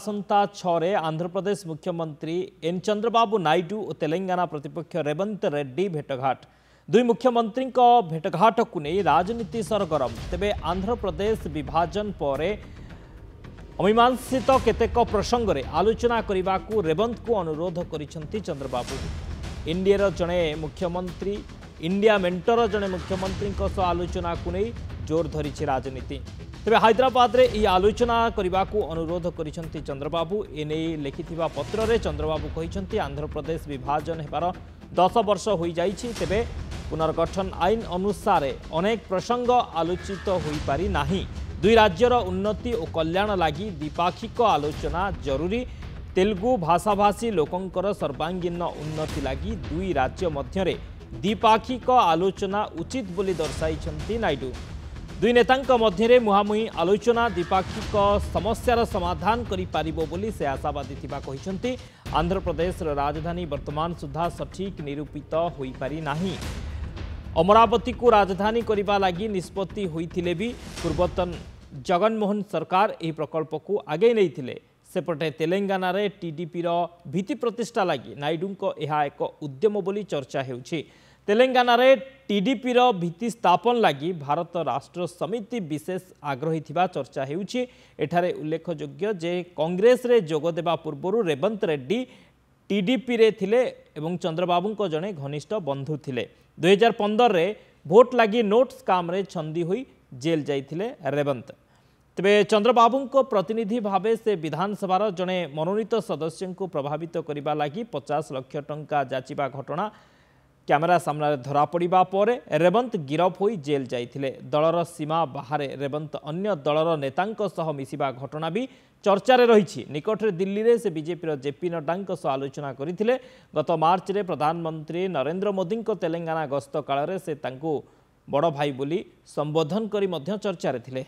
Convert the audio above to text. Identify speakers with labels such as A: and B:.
A: आसंता 6 आंध्र प्रदेश मुख्यमंत्री एन चंद्रबाबू नायडू और तेलंगाना प्रतिपक्ष रेवंत रेड्डी भेटघाट दुई मुख्यमंत्री भेटघाट को नहीं राजनीति सरगरम। तेबे आंध्र प्रदेश विभाजन पर अमीमांसित केतेक प्रसंग में आलोचना करने को रेवंत को अनुरोध करिसेंती चंद्रबाबू। इंडिया जड़े मुख्यमंत्री इंडिया मेंटर जड़े मुख्यमंत्री आलोचना को नहीं जोर धरी राजनीति। तेबे हैदराबाद रे ई आलोचना करने को अनुरोध करिसेंती चंद्रबाबू। एने लिखिथिबा पत्र रे चंद्रबाबू कहिसेंती आंध्र प्रदेश विभाजन हेबार 10 वर्ष हो जाइछि। तेबे पुनर्गठन आईन अनुसार अनेक प्रसंग आलोचित होई पारि नाही। दुई राज्यर उन्नति और कल्याण लगी द्विपाक्षिक आलोचना जरूरी। तेलुगु भाषाभाषी लोकंकर सर्वांगीन उन्नति लगी दुई राज्य मध्यरे द्विपाक्षिक आलोचना उचित बोली दर्शाइछंती नायडू। दुई नेतांक मध्यरे मुहांमुही आलोचना द्विपाक्षिक समस्यार समाधान करि पारिबो बोली से आशावादी थिबा कहिसंती। आंध्र प्रदेश राजधानी वर्तमान सुधा सठिक निरूपित होई पारि नाही। अमरावती को राजधानी करने लगी निष्पत्ति होइथिले भी पूर्वतन जगनमोहन सरकार यह प्रकल्प को आगे नहीं थिले। सेपटे तेलंगाना रे टीडीपी भित्ति प्रतिष्ठा लगी नायडू को यह एक उद्यम बोली चर्चा हेउछि। तेलंगाना रे टीडीपी भित्ति स्थापन लगी भारत राष्ट्र समिति विशेष आग्रही थिबा चर्चा हेउछि। एठारे उल्लेखयोग्य जे कांग्रेस रे जोग देबा पूर्वरु रेवंत रेड्डी टीडीपी रे थिले एवं चंद्रबाबू को जड़े घनिष्ठ बंधु थिले। 2015 रे भोट लगी नोट स्काम रे छंदी हुई जेल जाइथिले रेवंत। तेबे चंद्रबाबू को प्रतिनिधि भावे से विधानसभा जड़े मनोनीत सदस्य को प्रभावित करने लगी 50 लाख टंका जाचिबा घटना कैमेरा सामने धरा पड़ा पर रेवंत गिरफ हो जेल जाइथिले। दलर सीमा बाहर रेवंत अन्य दलर नेतांक सह मिसिबा घटना भी चर्चारे रही। निकटरे दिल्ली रे से बीजेपी जेपी नड्डा सह आलोचना करथिले। गत मार्च रे प्रधानमंत्री नरेंद्र मोदी को तेलंगाना गस्त काल से तांको बड़ भाई बोली संबोधन करी मध्य चर्चारे थिले।